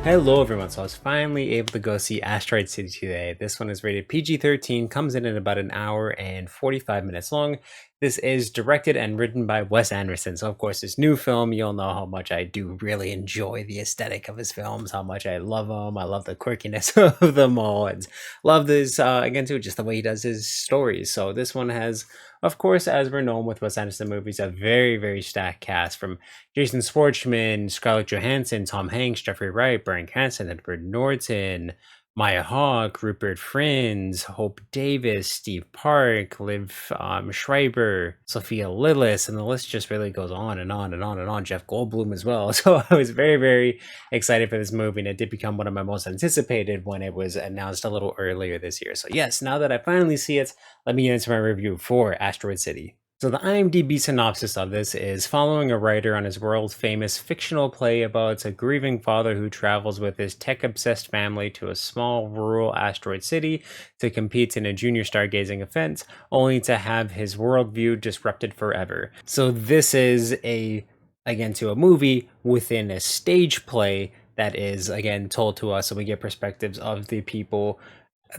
Hello everyone, so I was finally able to go see Asteroid City today. This one is rated PG-13, comes in at about an hour and 45 minutes long. This is directed and written by Wes Anderson, so of course this new film, you'll know how much I do really enjoy the aesthetic of his films, how much I love them. I love the quirkiness of them all, and love this, again too, just the way he does his stories. So this one has, of course, as we're known with Wes Anderson movies, a very stacked cast from Jason Schwartzman, Scarlett Johansson, Tom Hanks, Jeffrey Wright, Bryan Cranston, Edward Norton, Maya Hawke, Rupert Friends, Hope Davis, Steve Park, Liv Schreiber, Sophia Lillis, and the list just really goes on and on and on and on. Jeff Goldblum as well. So I was very excited for this movie, and it did become one of my most anticipated when it was announced a little earlier this year. So yes, now that I finally see it, let me get into my review for Asteroid City. So the IMDb synopsis of this is following a writer on his world-famous fictional play about a grieving father who travels with his tech-obsessed family to a small rural asteroid city to compete in a junior stargazing event, only to have his worldview disrupted forever. So this is a movie within a stage play that is again told to us, so we get perspectives of the people,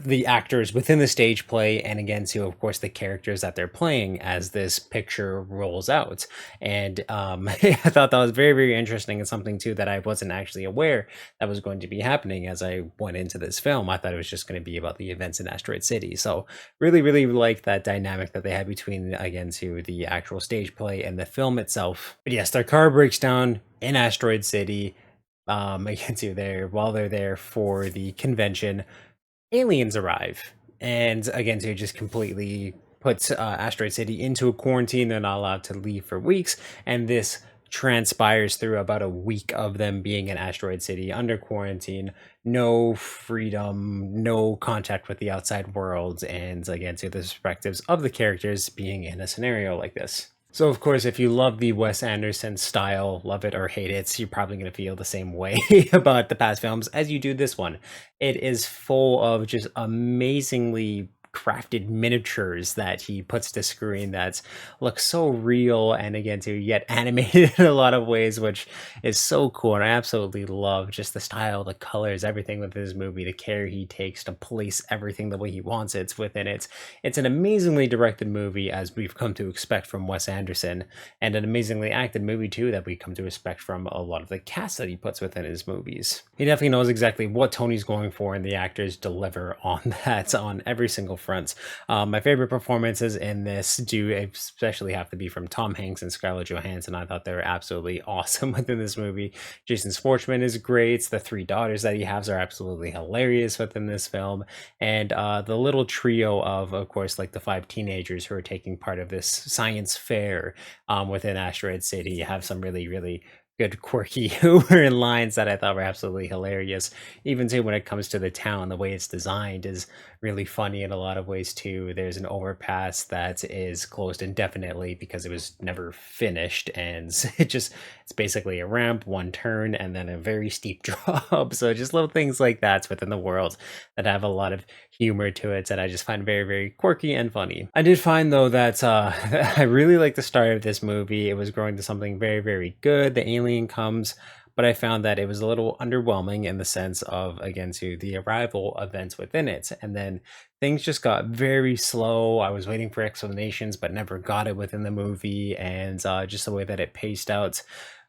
the actors within the stage play, and again to of course the characters that they're playing as this picture rolls out. And I thought that was very interesting, and something too that I wasn't actually aware that was going to be happening as I went into this film. I thought it was just going to be about the events in Asteroid City. So really like that dynamic that they had between, again, to the actual stage play and the film itself. But yes, their car breaks down in Asteroid City, again to there while they're there for the convention. Aliens arrive, and again to just completely puts Asteroid City into a quarantine. They're not allowed to leave for weeks, and this transpires through about a week of them being in Asteroid City under quarantine, no freedom, no contact with the outside world, and again to the perspectives of the characters being in a scenario like this. So, of course, if you love the Wes Anderson style, love it or hate it, you're probably going to feel the same way about the past films as you do this one. It is full of just amazingly crafted miniatures that he puts to screen that look so real, and again to yet animated in a lot of ways, which is so cool. And I absolutely love just the style, the colors, everything with this movie, the care he takes to place everything the way he wants it within it. It's an amazingly directed movie, as we've come to expect from Wes Anderson, and an amazingly acted movie too that we come to expect from a lot of the cast that he puts within his movies. He definitely knows exactly what Tony's going for, and the actors deliver on that on every single front. My favorite performances in this do especially have to be from Tom Hanks and Scarlett Johansson. I thought they were absolutely awesome within this movie. Jason Schwartzman is great. The three daughters that he has are absolutely hilarious within this film. And the little trio of course, like the five teenagers who are taking part of this science fair within Asteroid City have some really good quirky humor and lines that I thought were absolutely hilarious. Even too when it comes to the town, the way it's designed is really funny in a lot of ways too. There's an overpass that is closed indefinitely because it was never finished, and it's basically a ramp, one turn, and then a very steep drop. So just little things like that within the world that have a lot of humor to it that I just find very quirky and funny. I did find though that I really like the start of this movie. It was growing to something very good. The alien comes, but I found that it was a little underwhelming in the sense of, again, to the arrival events within it. And then things just got very slow. I was waiting for explanations, but never got it within the movie. And just the way that it paced out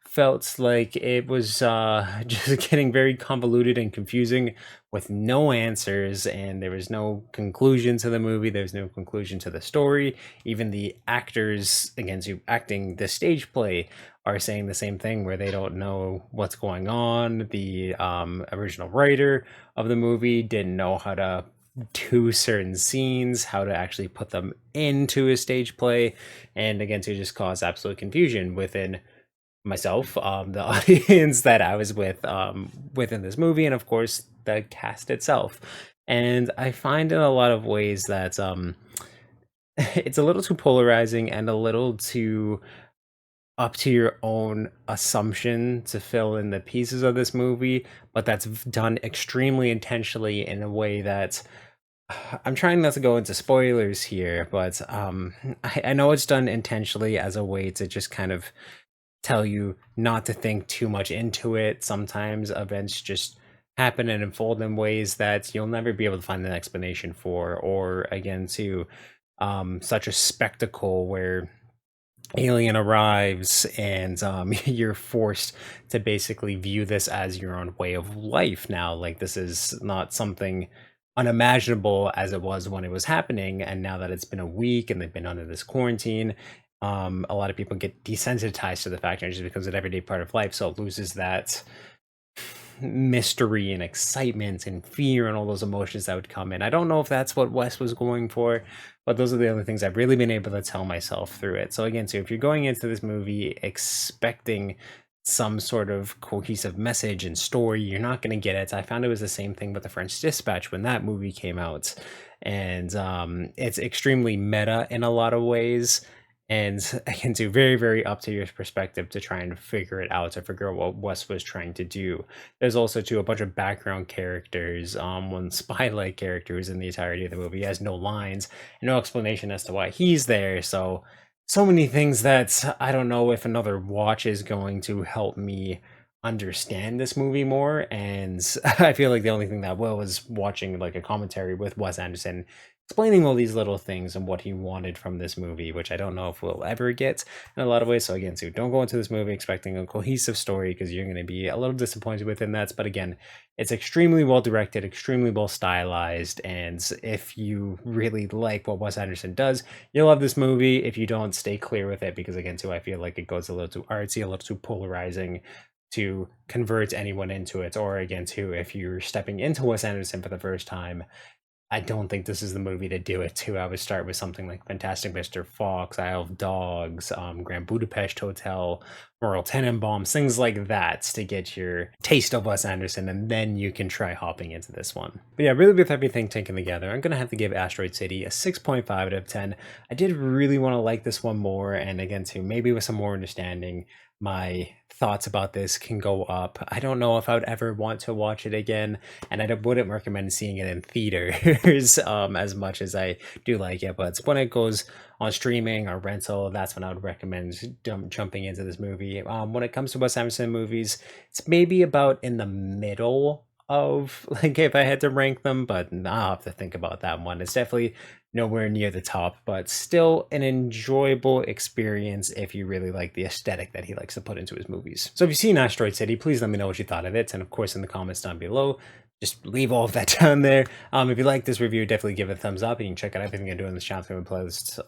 felt like it was just getting very convoluted and confusing with no answers, and there was no conclusion to the movie. There's no conclusion to the story. Even the actors, again, acting the stage play, are saying the same thing, where they don't know what's going on. The original writer of the movie didn't know how to do certain scenes, how to actually put them into a stage play, and again to just cause absolute confusion within myself, the audience that I was with within this movie, and of course the cast itself. And I find in a lot of ways that it's a little too polarizing and a little too up to your own assumption to fill in the pieces of this movie, but that's done extremely intentionally in a way that I'm trying not to go into spoilers here, but I know it's done intentionally as a way to just kind of tell you not to think too much into it. Sometimes events just happen and unfold in ways that you'll never be able to find an explanation for, or again to such a spectacle where alien arrives and you're forced to basically view this as your own way of life now. Like, this is not something unimaginable as it was when it was happening, and now that it's been a week and they've been under this quarantine, a lot of people get desensitized to the fact, and it just becomes an everyday part of life, so it loses that mystery and excitement and fear and all those emotions that would come in. I don't know if that's what Wes was going for, but those are the other things I've really been able to tell myself through it. So again, so if you're going into this movie expecting some sort of cohesive message and story, you're not going to get it. I found it was the same thing with The French Dispatch when that movie came out, and it's extremely meta in a lot of ways, and again, too, very, very up to your perspective to try and figure it out, to figure out what Wes was trying to do. There's also too a bunch of background characters, one spy-like character who's in the entirety of the movie. He has no lines and no explanation as to why he's there. So many things that I don't know if another watch is going to help me understand this movie more. And I feel like the only thing that will is watching like a commentary with Wes Anderson explaining all these little things and what he wanted from this movie, which I don't know if we'll ever get in a lot of ways. So again, so don't go into this movie expecting a cohesive story, because you're going to be a little disappointed within that. But again, it's extremely well directed, extremely well stylized, and if you really like what Wes Anderson does, you'll love this movie. If you don't, stay clear with it, because again, too, I feel like it goes a little too artsy, a little too polarizing to convert anyone into it. Or again, too, if you're stepping into Wes Anderson for the first time, I don't think this is the movie to do it to. I would start with something like Fantastic Mr. Fox, Isle of Dogs, Grand Budapest Hotel, Royal Tenenbaums, things like that to get your taste of Wes Anderson, and then you can try hopping into this one. But yeah, really with everything taken together, I'm going to have to give Asteroid City a 6.5 out of 10. I did really want to like this one more, and again, too, maybe with some more understanding, my thoughts about this can go up. I don't know if I would ever want to watch it again, and I wouldn't recommend seeing it in theaters as much as I do like it. But when it goes on streaming or rental, that's when I would recommend jumping into this movie. When it comes to Wes Anderson movies, it's maybe about in the middle of, like, if I had to rank them, but I'll have to think about that one. It's definitely nowhere near the top, but still an enjoyable experience if you really like the aesthetic that he likes to put into his movies. So if you've seen Asteroid City, please let me know what you thought of it, and of course in the comments down below, just leave all of that down there. If you like this review, definitely give it a thumbs up. You can check out everything I do in this channel through my playlist.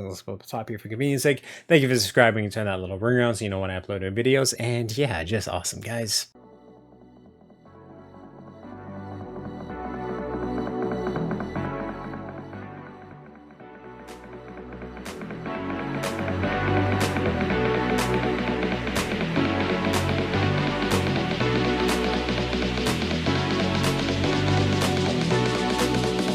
Let's go top here for convenience sake. Thank you for subscribing and turn that little ring around so you know when I upload new videos. And yeah, just awesome, guys.